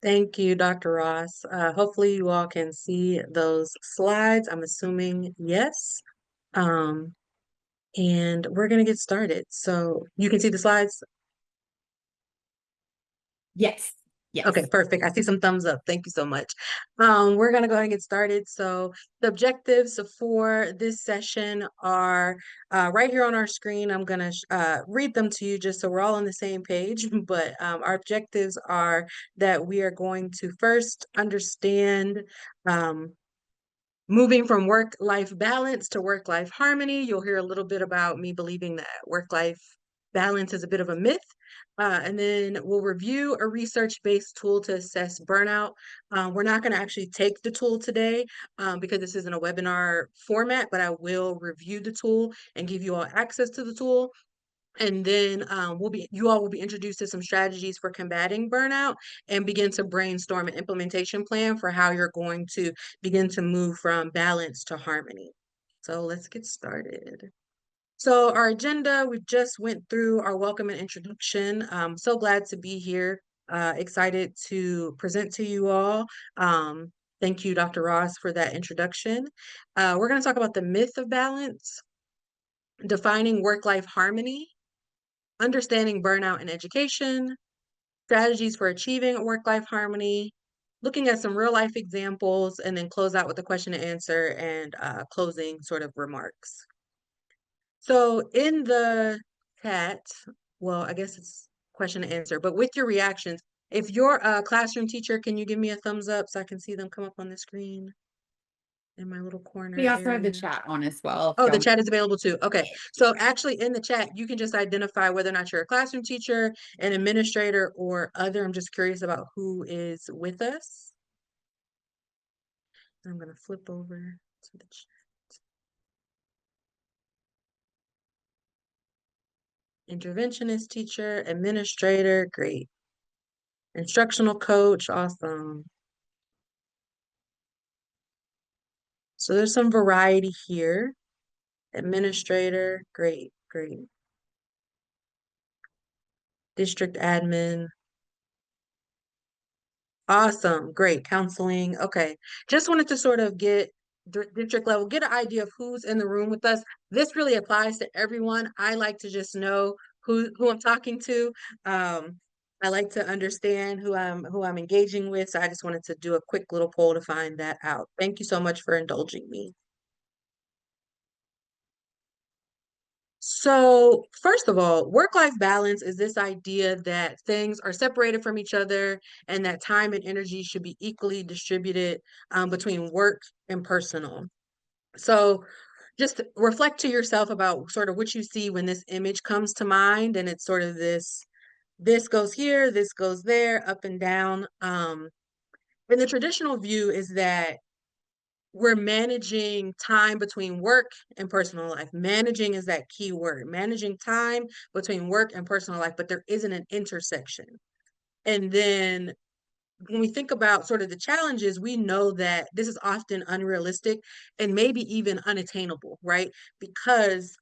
Thank you, Dr. Ross. Hopefully you all can see those slides. I'm assuming yes. Um, and we're going to get started. So you can see the slides. Yes, Okay, yes. perfect. I see some thumbs up. Thank you so much. We're going to go ahead and get started. So the objectives for this session are right here on our screen. I'm going to read them to you just so we're all on the same page. But our objectives are that we are going to first understand um, moving from work-life balance to work-life harmony. You'll hear a little bit about me believing that work-life balance is a bit of a myth. And then we'll review a research-based tool to assess burnout. We're not going to actually take the tool today because this isn't a webinar format, but I will review the tool and give you all access to the tool. And then you all will be introduced to some strategies for combating burnout and begin to brainstorm an implementation plan for how you're going to begin to move from balance to harmony. So let's get started. So our agenda, we just went through our welcome and introduction. So glad to be here. Excited to present to you all. Thank you, Dr. Ross, for that introduction. We're going to talk about the myth of balance, defining work-life harmony, understanding burnout in education, strategies for achieving work-life harmony, looking at some real-life examples, and then close out with a question and answer and closing sort of remarks. So in the chat, well, I guess it's question and answer, but with your reactions, if you're a classroom teacher, can you give me a thumbs up so I can see them come up on the screen in my little We corner also have the area? chat on as well. If Oh, the y'all, chat is available too. Okay. So actually in the chat, you can just identify whether or not you're a classroom teacher, an administrator, or other. I'm just curious about who is with us. I'm going to flip over to the chat. Interventionist teacher, administrator, great. Instructional coach, awesome. So there's some variety here. Administrator, great, great. District admin, awesome, great. Counseling, okay. Just wanted to sort of get district level, get an idea of who's in the room with us. This really applies to everyone. I like to just know who I'm talking to. I like to understand who I'm engaging with. So I just wanted to do a quick little poll to find that out. Thank you so much for indulging me. So, first of all, work-life balance is this idea that things are separated from each other and that time and energy should be equally distributed between work and personal. So, just reflect to yourself about sort of what you see when this image comes to mind, and it's sort of this goes here, this goes there, up and down. And the traditional view is that we're managing time between work and personal life. Managing is that key word, managing time between work and personal life, but there isn't an intersection. And then when we think about sort of the challenges, we know that this is often unrealistic and maybe even unattainable, right? Because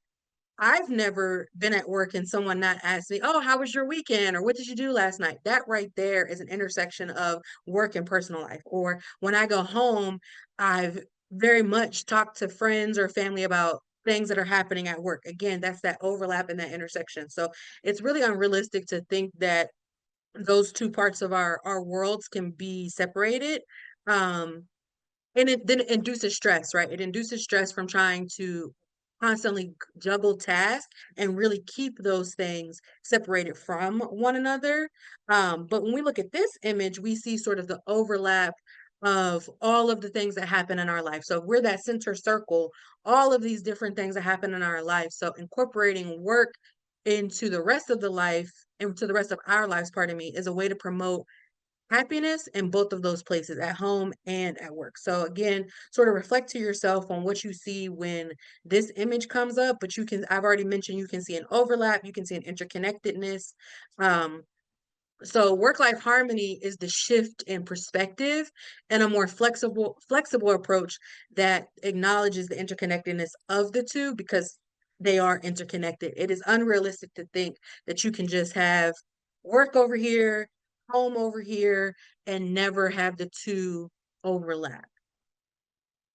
I've never been at work and someone not asked me, "Oh, how was your weekend?" or "What did you do last night?" That right there is an intersection of work and personal life. Or when I go home, I've very much talked to friends or family about things that are happening at work. Again, that's that overlap and that intersection. So it's really unrealistic to think that those two parts of our worlds can be separated. Um, and it then induces stress, right? It induces stress from trying to constantly juggle tasks and really keep those things separated from one another. But when we look at this image, we see sort of the overlap of all of the things that happen in our life. So if we're that center circle, all of these different things that happen in our life. So incorporating work into the rest of the life, into the rest of our lives, pardon me, is a way to promote happiness in both of those places, at home and at work. So again, sort of reflect to yourself on what you see when this image comes up, but I've already mentioned, you can see an overlap, you can see an interconnectedness. So work-life harmony is the shift in perspective and a more flexible approach that acknowledges the interconnectedness of the two because they are interconnected. It is unrealistic to think that you can just have work over here, home over here, and never have the two overlap.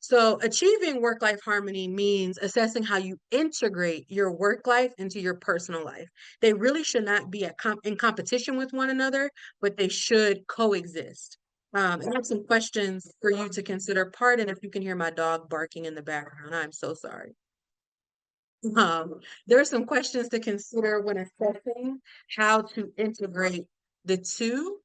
So, achieving work life harmony means assessing how you integrate your work life into your personal life. They really should not be in competition with one another, but they should coexist. I have some questions for you to consider. Pardon if you can hear my dog barking in the background. I'm so sorry. There are some questions to consider when assessing how to integrate the two.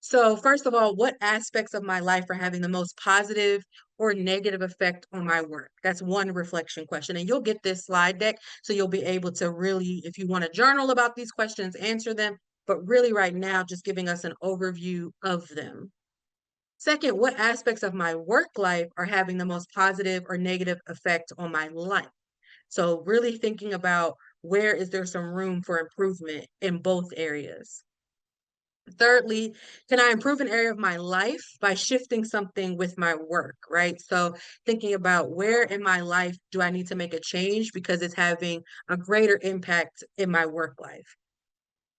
So, first of all, what aspects of my life are having the most positive or negative effect on my work? That's one reflection question. And you'll get this slide deck. So, you'll be able to really, if you want to journal about these questions, answer them. But really, right now, just giving us an overview of them. Second, what aspects of my work life are having the most positive or negative effect on my life? So, really thinking about where is there some room for improvement in both areas. Thirdly, can I improve an area of my life by shifting something with my work, right? So, thinking about where in my life do I need to make a change because it's having a greater impact in my work life.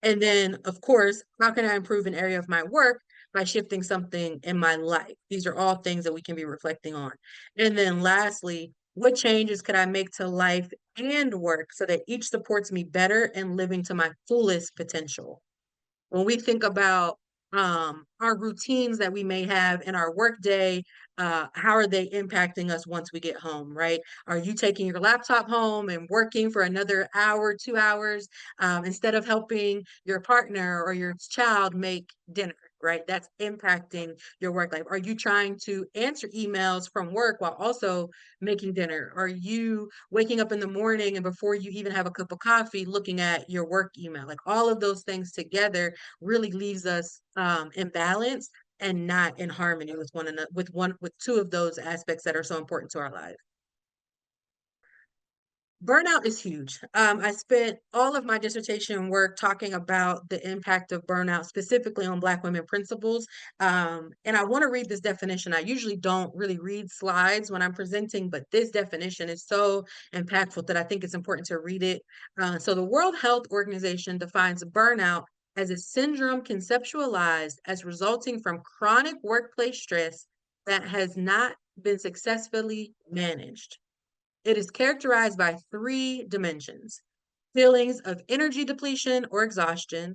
And then, of course, how can I improve an area of my work by shifting something in my life? These are all things that we can be reflecting on. And then, lastly, what changes could I make to life and work so that each supports me better and living to my fullest potential? When we think about our routines that we may have in our workday, how are they impacting us once we get home, right? Are you taking your laptop home and working for another hour, 2 hours, instead of helping your partner or your child make dinner? Right, that's impacting your work life. Are you trying to answer emails from work while also making dinner? Are you waking up in the morning and before you even have a cup of coffee, looking at your work email? Like all of those things together really leaves us in balance and not in harmony with one another, with two of those aspects that are so important to our lives. Burnout is huge. I spent all of my dissertation work talking about the impact of burnout, specifically on Black women principals. And I want to read this definition. I usually don't really read slides when I'm presenting, but this definition is so impactful that I think it's important to read it. So, the World Health Organization defines burnout as a syndrome conceptualized as resulting from chronic workplace stress that has not been successfully managed. It is characterized by three dimensions: feelings of energy depletion or exhaustion,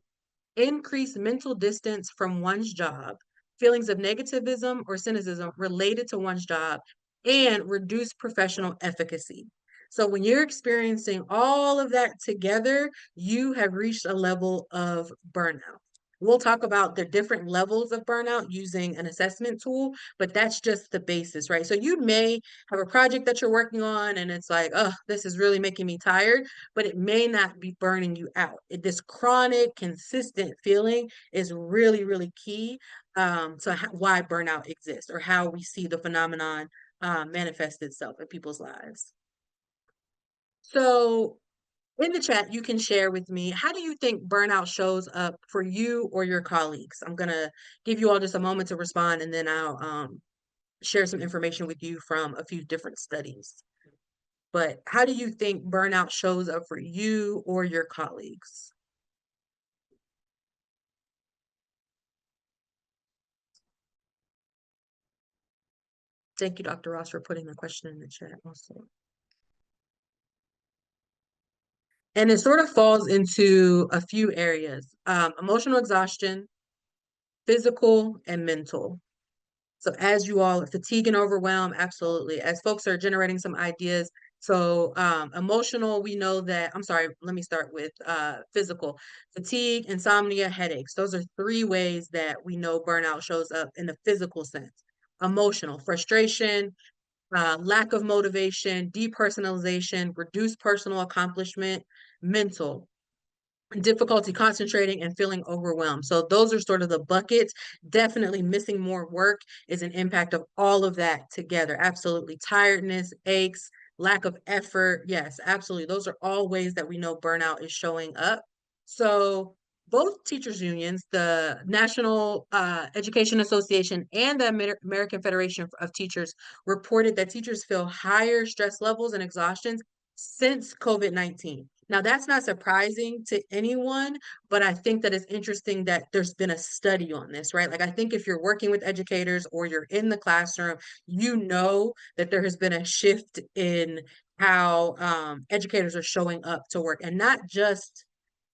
increased mental distance from one's job, feelings of negativism or cynicism related to one's job, and reduced professional efficacy. So, when you're experiencing all of that together, you have reached a level of burnout. We'll talk about the different levels of burnout using an assessment tool, but that's just the basis, right? So, you may have a project that you're working on and it's like, oh, this is really making me tired, but it may not be burning you out. This chronic, consistent feeling is really, really key to why burnout exists or how we see the phenomenon manifest itself in people's lives. So, in the chat, you can share with me, how do you think burnout shows up for you or your colleagues? I'm going to give you all just a moment to respond and then I'll share some information with you from a few different studies. But how do you think burnout shows up for you or your colleagues? Thank you, Dr. Ross, for putting the question in the chat also. And it sort of falls into a few areas, emotional exhaustion, physical, and mental. So as you all fatigue and overwhelm, absolutely. As folks are generating some ideas, so emotional, we know that, I'm sorry, let me start with physical. Fatigue, insomnia, headaches. Those are three ways that we know burnout shows up in the physical sense. Emotional, frustration, lack of motivation, depersonalization, reduced personal accomplishment. Mental, difficulty concentrating and feeling overwhelmed. So those are sort of the buckets. Definitely missing more work is an impact of all of that together. Absolutely. Tiredness, aches, lack of effort. Yes, absolutely. Those are all ways that we know burnout is showing up. So both teachers unions, the National Education Association and the American Federation of Teachers, reported that teachers feel higher stress levels and exhaustions since COVID-19. Now, that's not surprising to anyone, but I think that it's interesting that there's been a study on this, right? Like, I think if you're working with educators or you're in the classroom, you know that there has been a shift in how educators are showing up to work, and not just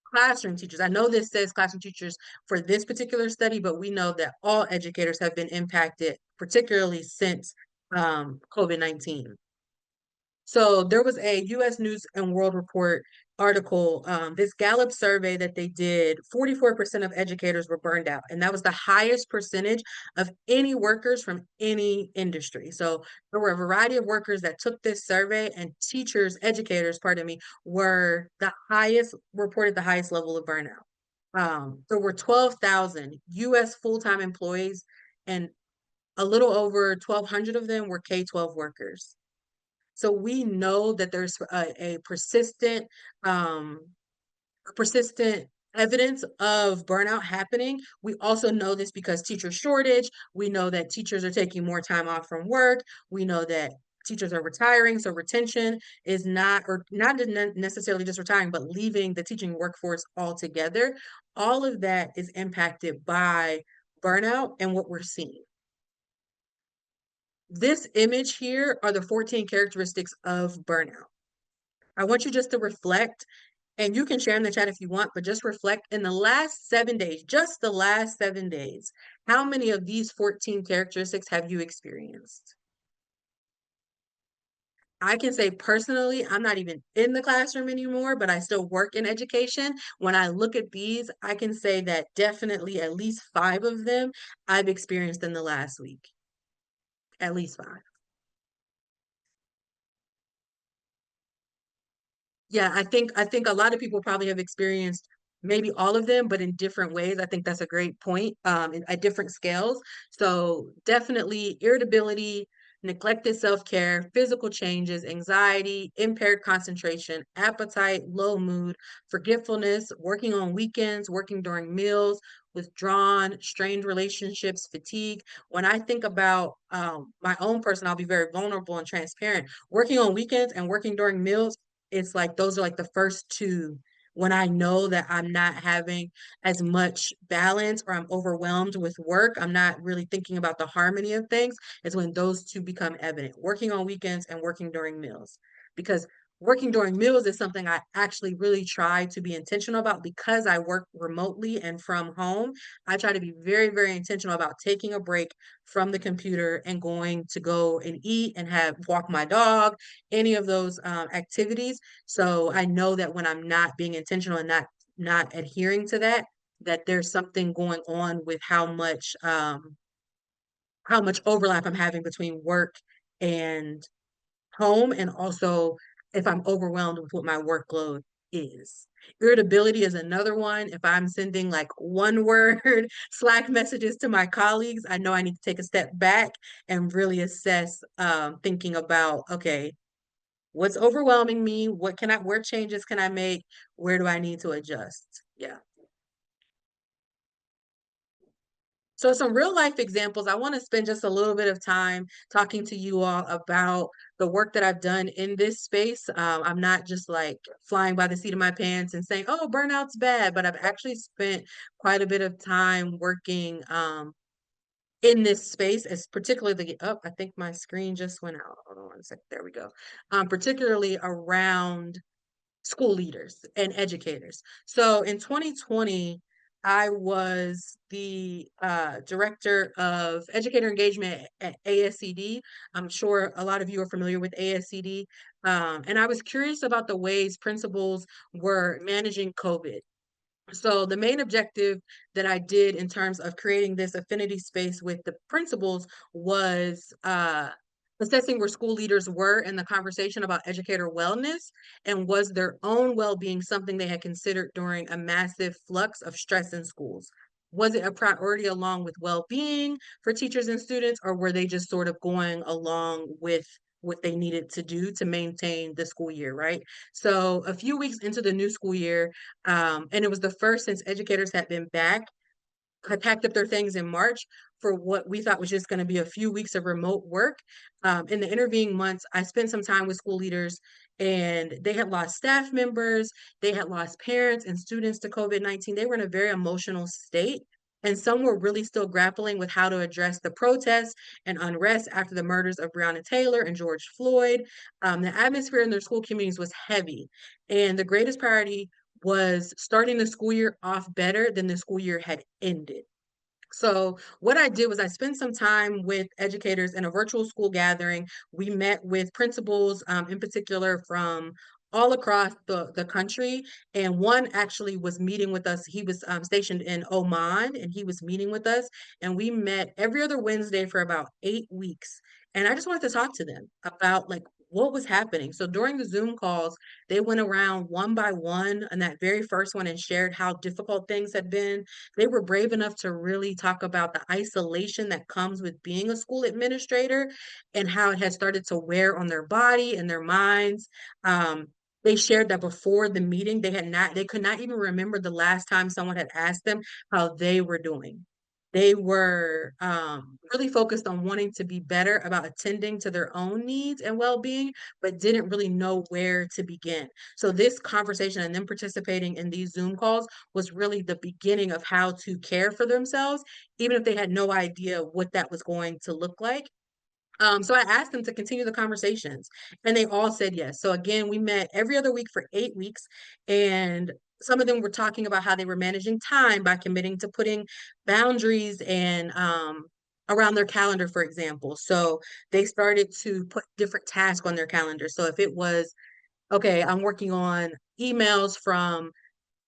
classroom teachers. I know this says classroom teachers for this particular study, but we know that all educators have been impacted, particularly since COVID-19. So there was a US News and World Report article, this Gallup survey that they did, 44% of educators were burned out, and that was the highest percentage of any workers from any industry. So there were a variety of workers that took this survey, and teachers, educators, pardon me, were the highest, reported the highest level of burnout. There were 12,000 US full-time employees, and a little over 1,200 of them were K-12 workers. So we know that there's a um, persistent evidence of burnout happening. We also know this because teacher shortage. We know that teachers are taking more time off from work. We know that teachers are retiring, so retention is not, or not necessarily just retiring, but leaving the teaching workforce altogether. All of that is impacted by burnout and what we're seeing. This image here are the 14 characteristics of burnout. I want you just to reflect, and you can share in the chat if you want, but just reflect in the last 7 days, just the last 7 days, how many of these 14 characteristics have you experienced? I can say personally, I'm not even in the classroom anymore, but I still work in education. When I look at these, I can say that definitely at least 5 of them I've experienced in the last week, at least 5. Yeah, I think a lot of people probably have experienced maybe all of them, but in different ways. I think that's a great point, at different scales. So definitely irritability, neglected self-care, physical changes, anxiety, impaired concentration, appetite, low mood, forgetfulness, working on weekends, working during meals, withdrawn, strained relationships, fatigue. When I think about my own person, I'll be very vulnerable and transparent. Working on weekends and working during meals, it's like those are like the first two when I know that I'm not having as much balance or I'm overwhelmed with work. I'm not really thinking about the harmony of things. Is when those two become evident. Working on weekends and working during meals. Because working during meals is something I actually really try to be intentional about because I work remotely and from home. I try to be very, very intentional about taking a break from the computer and going to go and eat and have walk my dog, any of those activities. So I know that when I'm not being intentional and not adhering to that, that there's something going on with how much overlap I'm having between work and home, and also if I'm overwhelmed with what my workload is. Irritability is another one. If I'm sending like one word Slack messages to my colleagues, I know I need to take a step back and really assess, thinking about, okay, what's overwhelming me? Where changes can I make? Where do I need to adjust? Yeah. So some real life examples. I want to spend just a little bit of time talking to you all about the work that I've done in this space. I'm not just like flying by the seat of my pants and saying, "Oh, burnout's bad," but I've actually spent quite a bit of time working in this space, as particularly I think my screen just went out. Hold on one sec. There we go. Particularly around school leaders and educators. So in 2020, I was the director of educator engagement at ASCD. I'm sure a lot of you are familiar with ASCD. And I was curious about the ways principals were managing COVID. So the main objective that I did in terms of creating this affinity space with the principals was assessing where school leaders were in the conversation about educator wellness, and was their own well-being something they had considered during a massive flux of stress in schools. Was it a priority along with well-being for teachers and students, or were they just sort of going along with what they needed to do to maintain the school year, right? So a few weeks into the new school year, and it was the first since educators had been back, had packed up their things in March for what we thought was just going to be a few weeks of remote work. In the intervening months, I spent some time with school leaders, and they had lost staff members, they had lost parents and students to COVID-19. They were in a very emotional state. And some were really still grappling with how to address the protests and unrest after the murders of Breonna Taylor and George Floyd. The atmosphere in their school communities was heavy. And the greatest priority was starting the school year off better than the school year had ended. So what I did was I spent some time with educators in a virtual school gathering. We met with principals, in particular from all across the country. And one actually was meeting with us. He was stationed in Oman, and he was meeting with us. And we met every other Wednesday for about 8 weeks. And I just wanted to talk to them about like what was happening. So during the Zoom calls, they went around one by one on that very first one and shared how difficult things had been. They were brave enough to really talk about the isolation that comes with being a school administrator and how it has started to wear on their body and their minds. They shared that before the meeting, they could not even remember the last time someone had asked them how they were doing. They were really focused on wanting to be better about attending to their own needs and well-being, but didn't really know where to begin. So this conversation and them participating in these Zoom calls was really the beginning of how to care for themselves, even if they had no idea what that was going to look like. So I asked them to continue the conversations, and they all said yes. So again, we met every other week for 8 weeks, and some of them were talking about how they were managing time by committing to putting boundaries and around their calendar, for example. So they started to put different tasks on their calendar. So if it was, okay, I'm working on emails from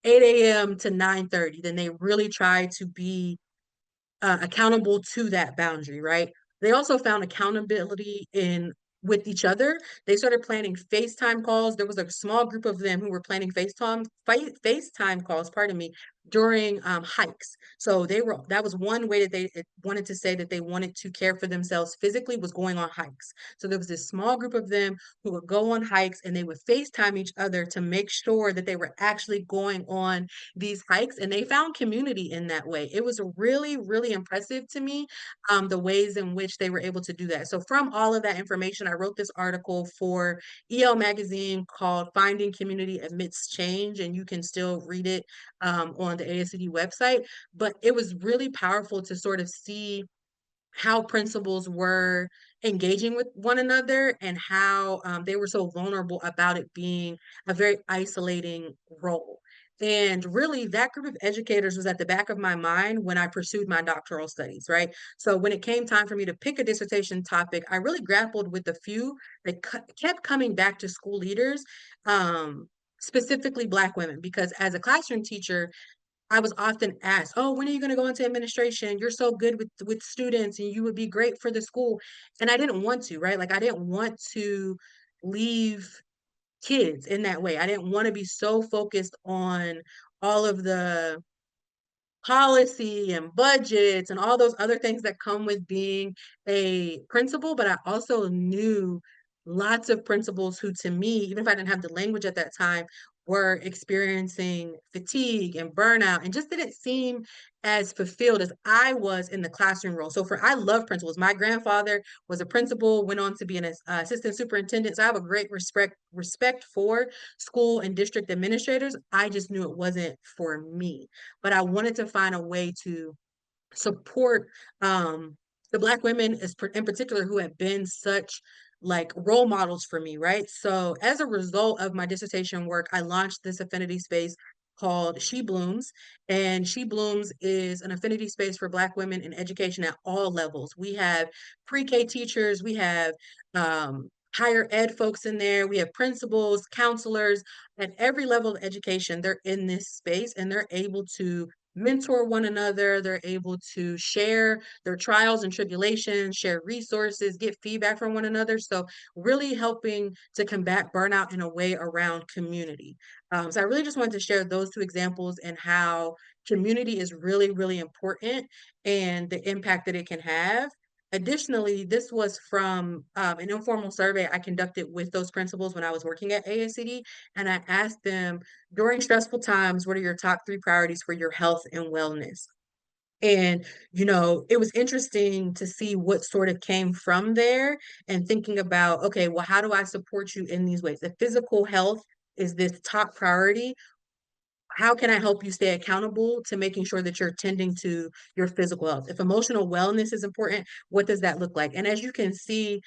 8 a.m. to 9:30, then they really try to be accountable to that boundary, right? They also found accountability in with each other. They started planning FaceTime calls. There was a small group of them who were planning FaceTime calls, pardon me, during hikes. So they were that was one way that they wanted to say that they wanted to care for themselves physically was going on hikes. So there was this small group of them who would go on hikes and they would FaceTime each other to make sure that they were actually going on these hikes, and they found community in that way. It was really, really impressive to me, the ways in which they were able to do that. So from all of that information, I wrote this article for EL Magazine called Finding Community Amidst Change, and you can still read it on the ASCD website. But it was really powerful to sort of see how principals were engaging with one another and how they were so vulnerable about it being a very isolating role. And really, that group of educators was at the back of my mind when I pursued my doctoral studies, right? So when it came time for me to pick a dissertation topic, I really grappled with the few that kept coming back to school leaders, um, specifically Black women, because as a classroom teacher, I was often asked, "Oh, when are you going to go into administration? You're so good with students, and you would be great for the school." And I didn't want to, right? Like I didn't want to leave kids in that way. I didn't want to be so focused on all of the policy and budgets and all those other things that come with being a principal, but I also knew lots of principals who, to me, even if I didn't have the language at that time, were experiencing fatigue and burnout and just didn't seem as fulfilled as I was in the classroom role. So I love principals. My grandfather was a principal, went on to be an assistant superintendent. So I have a great respect for school and district administrators. I just knew it wasn't for me, but I wanted to find a way to support the Black women in particular who have been such like role models for me, right? So as a result of my dissertation work, I launched this affinity space called She Blooms, and She Blooms is an affinity space for Black women in education at all levels. We have pre-K teachers, we have higher ed folks in there, we have principals, counselors, at every level of education. They're in this space and they're able to mentor one another. They're able to share their trials and tribulations, share resources, get feedback from one another. So, really helping to combat burnout in a way around community. So, I really just wanted to share those two examples and how community is really, really important and the impact that it can have. Additionally, this was from an informal survey I conducted with those principals when I was working at ASCD, and I asked them during stressful times, what are your top three priorities for your health and wellness? And, it was interesting to see what sort of came from there and thinking about, okay, well, how do I support you in these ways? If physical health is this top priority, how can I help you stay accountable to making sure that you're tending to your physical health? If emotional wellness is important, what does that look like? And as you can see,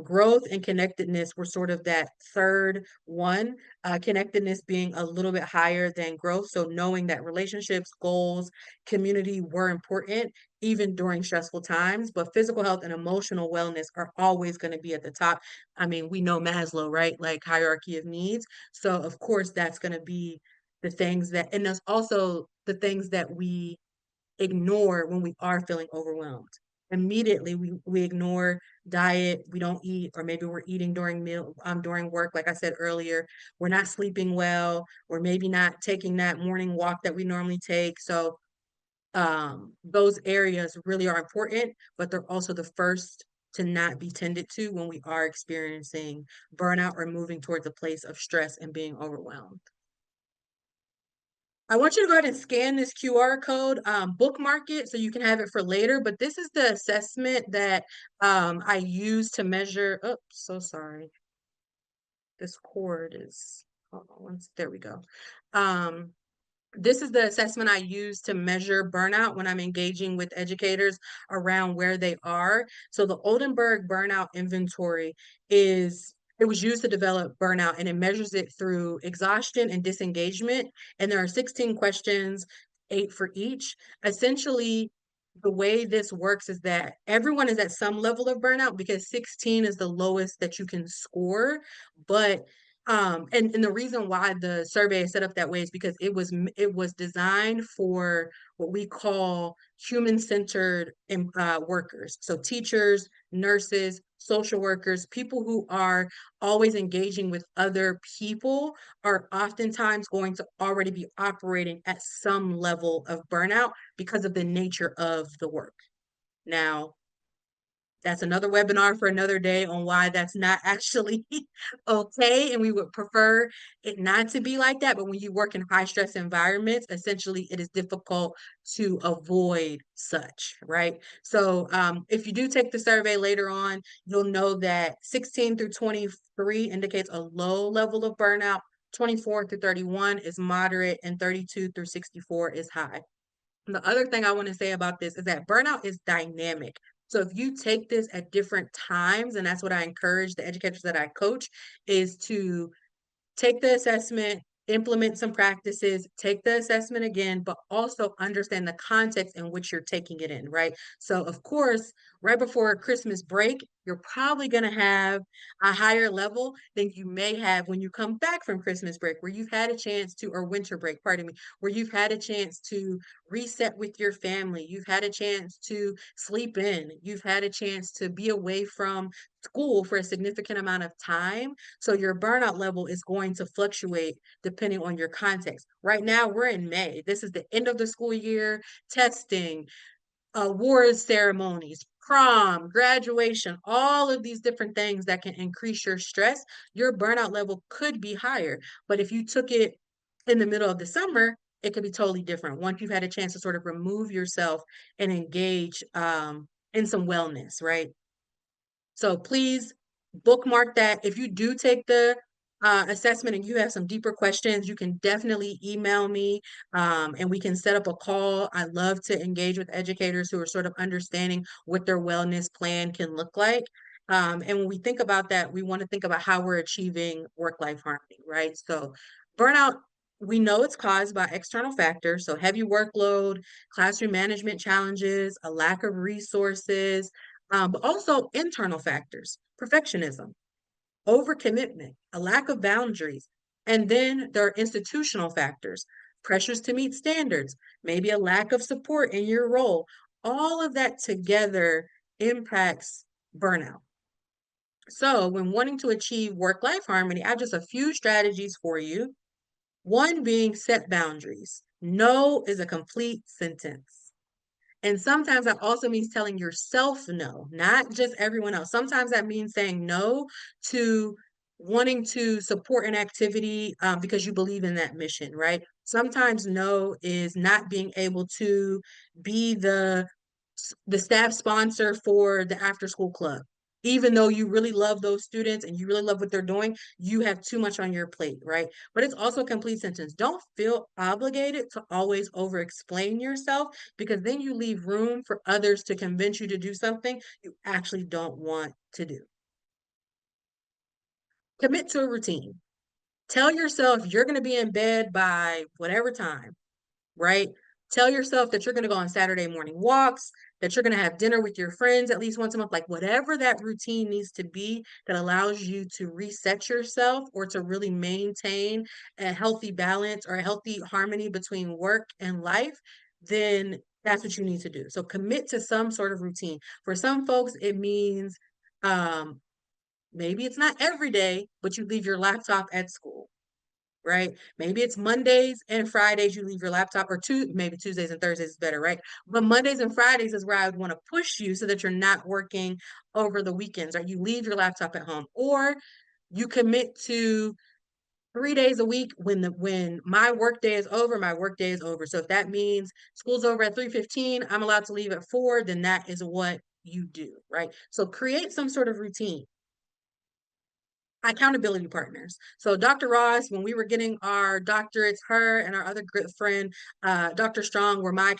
growth and connectedness were sort of that third one, connectedness being a little bit higher than growth. So knowing that relationships, goals, community were important even during stressful times, but physical health and emotional wellness are always going to be at the top. I mean, we know Maslow, right? Like hierarchy of needs. So of course that's going to be the things that and that's also the things that we ignore when we are feeling overwhelmed. Immediately we ignore diet, we don't eat, or maybe we're eating during work, like I said earlier, we're not sleeping well, or maybe not taking that morning walk that we normally take. So those areas really are important, but they're also the first to not be tended to when we are experiencing burnout or moving towards a place of stress and being overwhelmed. I want you to go ahead and scan this QR code, bookmark it so you can have it for later. But this is the assessment that I use to measure. Oh, so sorry. This cord is, hold on, there we go. Um, this is the assessment I use to measure burnout when I'm engaging with educators around where they are. So the Oldenburg Burnout Inventory it was used to develop burnout and it measures it through exhaustion and disengagement. And there are 16 questions, eight for each. Essentially, the way this works is that everyone is at some level of burnout because 16 is the lowest that you can score. But and the reason why the survey is set up that way is because it was designed for what we call human-centered workers. So teachers, nurses, social workers, people who are always engaging with other people are oftentimes going to already be operating at some level of burnout because of the nature of the work. Now, that's another webinar for another day on why that's not actually okay. And we would prefer it not to be like that. But when you work in high stress environments, essentially it is difficult to avoid such, right? So if you do take the survey later on, you'll know that 16 through 23 indicates a low level of burnout, 24 through 31 is moderate, and 32 through 64 is high. The other thing I want to say about this is that burnout is dynamic. So if you take this at different times, and that's what I encourage the educators that I coach, is to take the assessment, implement some practices, take the assessment again, but also understand the context in which you're taking it in, right? So, of course, right before Christmas break, you're probably going to have a higher level than you may have when you come back from Christmas break, where you've had a chance to, or winter break, pardon me, where you've had a chance to reset with your family. You've had a chance to sleep in. You've had a chance to be away from school for a significant amount of time. So your burnout level is going to fluctuate depending on your context. Right now, we're in May. This is the end of the school year, testing, awards ceremonies, prom, graduation, all of these different things that can increase your stress. Your burnout level could be higher. But if you took it in the middle of the summer, it could be totally different once you've had a chance to sort of remove yourself and engage in some wellness, right? So please bookmark that. If you do take the assessment and you have some deeper questions, you can definitely email me and we can set up a call. I love to engage with educators who are sort of understanding what their wellness plan can look like. And when we think about that, we want to think about how we're achieving work-life harmony, right? So burnout, we know it's caused by external factors. So heavy workload, classroom management challenges, a lack of resources, but also internal factors, perfectionism, overcommitment, a lack of boundaries. And then there are institutional factors, pressures to meet standards, maybe a lack of support in your role. All of that together impacts burnout. So, when wanting to achieve work life harmony, I have just a few strategies for you. One being set boundaries. No is a complete sentence. And sometimes that also means telling yourself no, not just everyone else. Sometimes that means saying no to wanting to support an activity because you believe in that mission, right? Sometimes no is not being able to be the staff sponsor for the after school club. Even though you really love those students and you really love what they're doing, you have too much on your plate, right? But it's also a complete sentence. Don't feel obligated to always over explain yourself, because then you leave room for others to convince you to do something you actually don't want to do. Commit to a routine. Tell yourself you're going to be in bed by whatever time, right? Tell yourself that you're going to go on Saturday morning walks, that you're going to have dinner with your friends at least once a month, like whatever that routine needs to be that allows you to reset yourself or to really maintain a healthy balance or a healthy harmony between work and life, then that's what you need to do. So commit to some sort of routine. For some folks, it means um, maybe it's not every day, but you leave your laptop at school, right? Maybe it's Mondays and Fridays you leave your laptop, or maybe Tuesdays and Thursdays is better, right? But Mondays and Fridays is where I would want to push you so that you're not working over the weekends, right? You leave your laptop at home, or you commit to 3 days a week. When my work day is over, my work day is over. So if that means school's over at 3:15, I'm allowed to leave at 4, then that is what you do, right? So create some sort of routine. Accountability partners. So Dr. Ross, when we were getting our doctorates, her and our other good friend, Dr. Strong, were my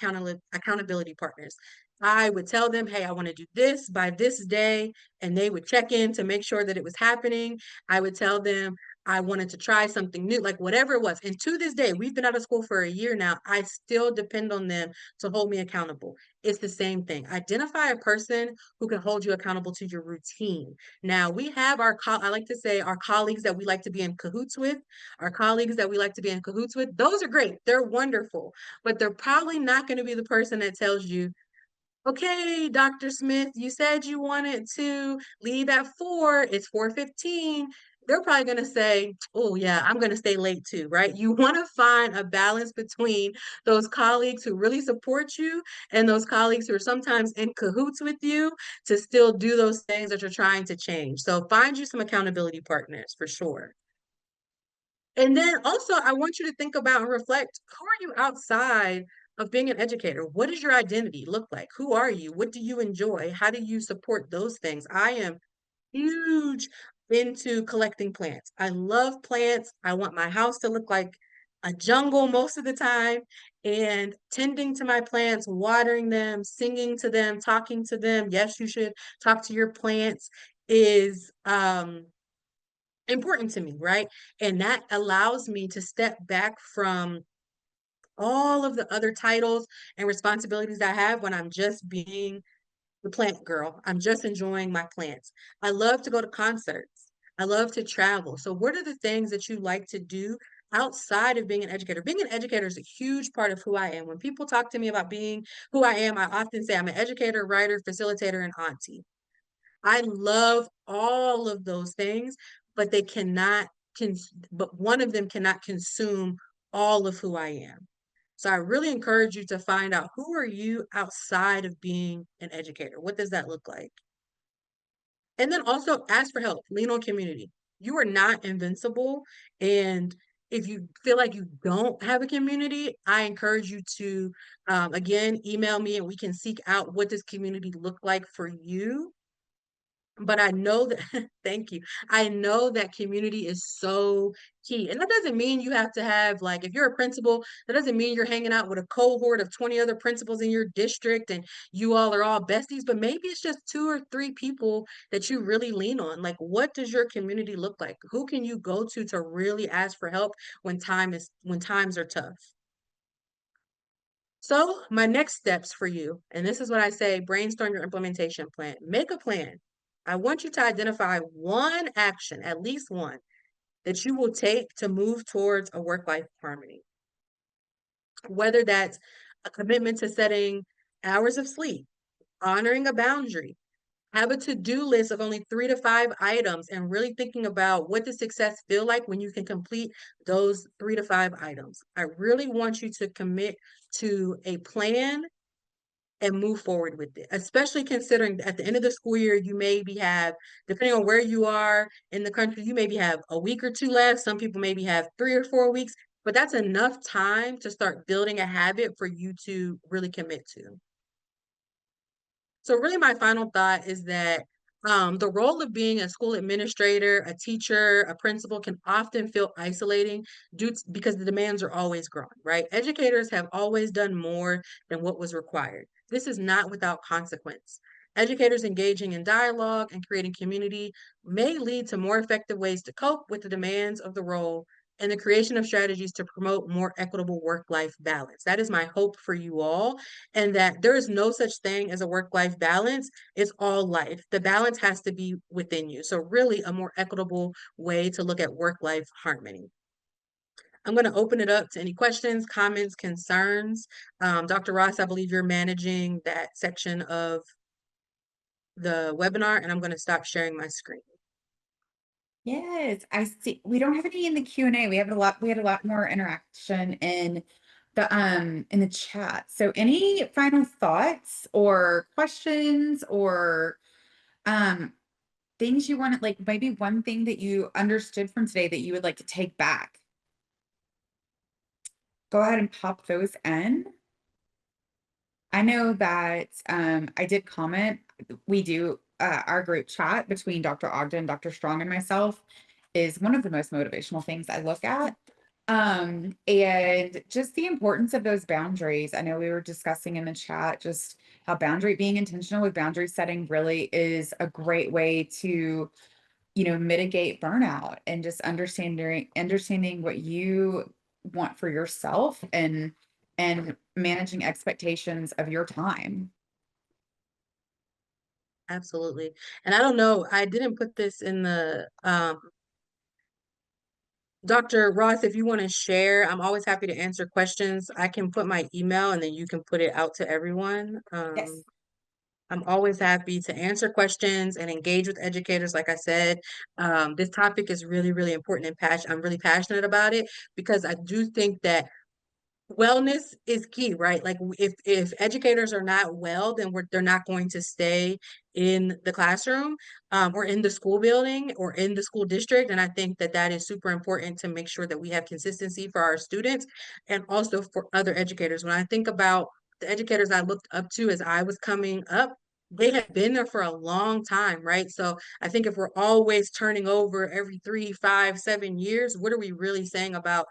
accountability partners. I would tell them, hey, I want to do this by this day, and they would check in to make sure that it was happening. I would tell them I wanted to try something new, like whatever it was. And to this day, we've been out of school for a year now. I still depend on them to hold me accountable. It's the same thing. Identify a person who can hold you accountable to your routine. Now we have I like to say our colleagues that we like to be in cahoots with, our colleagues that we like to be in cahoots with. Those are great. They're wonderful, but they're probably not going to be the person that tells you, okay, Dr. Smith, you said you wanted to leave at 4. It's 4:15. They're probably going to say, oh, yeah, I'm going to stay late too, right? You want to find a balance between those colleagues who really support you and those colleagues who are sometimes in cahoots with you to still do those things that you're trying to change. So find you some accountability partners for sure. And then also, I want you to think about and reflect, who are you outside of being an educator? What does your identity look like? Who are you? What do you enjoy? How do you support those things? I am huge into collecting plants. I love plants. I want my house to look like a jungle most of the time. And tending to my plants, watering them, singing to them, talking to them. Yes, you should talk to your plants is important to me, right? And that allows me to step back from all of the other titles and responsibilities I have when I'm just being the plant girl. I'm just enjoying my plants. I love to go to concerts. I love to travel. So, what are the things that you like to do outside of being an educator? Being an educator is a huge part of who I am. When people talk to me about being who I am, I often say I'm an educator, writer, facilitator, and auntie. I love all of those things, but they cannot but one of them cannot consume all of who I am. So I really encourage you to find out, who are you outside of being an educator? What does that look like? And then also ask for help, lean on community. You are not invincible. And if you feel like you don't have a community, I encourage you to, again, email me and we can seek out what does community look like for you. But I know that, thank you. I know that community is so key. And that doesn't mean you have to have, like, if you're a principal, that doesn't mean you're hanging out with a cohort of 20 other principals in your district and you all are all besties, but maybe it's just 2 or 3 people that you really lean on. Like, what does your community look like? Who can you go to really ask for help when times are tough? So, my next steps for you, and this is what I say, brainstorm your implementation plan. Make a plan. I want you to identify one action, at least one, that you will take to move towards a work-life harmony. Whether that's a commitment to setting hours of sleep, honoring a boundary, have a to-do list of only 3 to 5 items, and really thinking about what does success feel like when you can complete those 3 to 5 items. I really want you to commit to a plan and move forward with it, especially considering at the end of the school year, you maybe have, depending on where you are in the country, you maybe have a week or 2 left. Some people maybe have 3 or 4 weeks. but that's enough time to start building a habit for you to really commit to. So really my final thought is that the role of being a school administrator, a teacher, a principal can often feel isolating because the demands are always growing, right? Educators have always done more than what was required. This is not without consequence. Educators engaging in dialogue and creating community may lead to more effective ways to cope with the demands of the role and the creation of strategies to promote more equitable work-life balance. That is my hope for you all, and that there is no such thing as a work-life balance. It's all life. The balance has to be within you. So really a more equitable way to look at work-life harmony. I'm going to open it up to any questions, comments, concerns. Dr. Ross, I believe you're managing that section of the webinar, and I'm going to stop sharing my screen. Yes, I see. We don't have any in the Q&A. We had a lot more interaction in the chat. So any final thoughts or questions or um things you want to, like, maybe one thing that you understood from today that you would like to take back? Go ahead and pop those in. I know that I did comment. We do our group chat between Dr. Ogden, Dr. Strong, and myself is one of the most motivational things I look at. And just the importance of those boundaries. I know we were discussing in the chat just how being intentional with boundary setting really is a great way to, mitigate burnout and just understanding what you want for yourself and managing expectations of your time. Absolutely. And I don't know, I didn't put this in the Dr. Ross, if you want to share, I'm always happy to answer questions. I can put my email and then you can put it out to everyone. Yes. I'm always happy to answer questions and engage with educators. Like I said, this topic is really, really important and I'm really passionate about it because I do think that wellness is key, right? Like if educators are not well, then they're not going to stay in the classroom, or in the school building or in the school district. And I think that that is super important to make sure that we have consistency for our students and also for other educators. When I think about the educators I looked up to as I was coming up, they have been there for a long time, right? So I think if we're always turning over every 3, 5, 7 years, what are we really saying about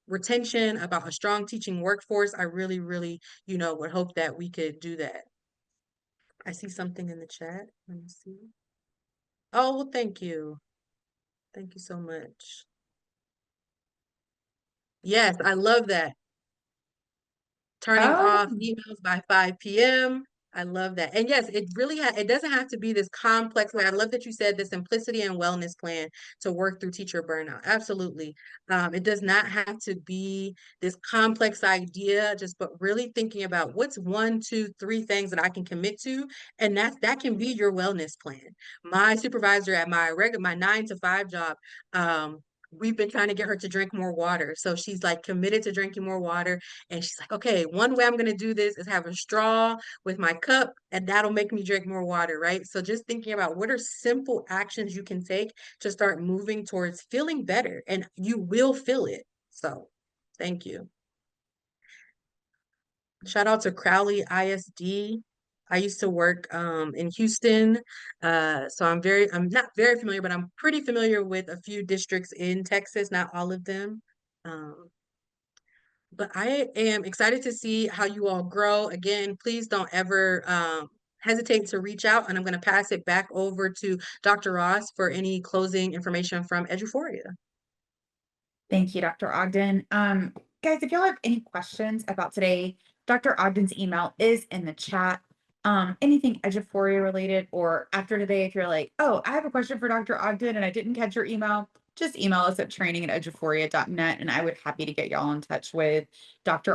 retention, about a strong teaching workforce? I really, really, would hope that we could do that. I see something in the chat. Let me see. Oh, well, thank you. Thank you so much. Yes, I love that. Turning Oh, off emails by 5 p.m. I love that. And yes, it doesn't have to be this complex way. I love that you said the simplicity and wellness plan to work through teacher burnout. Absolutely. It does not have to be this complex idea, but really thinking about what's one, two, three things that I can commit to. And that can be your wellness plan. My supervisor at my 9 to 5 job, we've been trying to get her to drink more water. So she's like committed to drinking more water. And she's like, okay, one way I'm going to do this is have a straw with my cup, and that'll make me drink more water, right? So just thinking about what are simple actions you can take to start moving towards feeling better, and you will feel it. So thank you. Shout out to Crowley ISD. I used to work in Houston. So I'm not very familiar, but I'm pretty familiar with a few districts in Texas, not all of them. Um, but I am excited to see how you all grow. Again, please don't ever hesitate to reach out, and I'm going to pass it back over to Dr. Ross for any closing information from Eduphoria. thank you, Dr. Ogden. Guys, if y'all have any questions about today, Dr. Ogden's email is in the chat. Anything Eduphoria related, or after today, if you're like, oh, I have a question for Dr. Ogden and I didn't catch your email, just email us at training@eduphoria.net, and I would happy to get y'all in touch with Dr.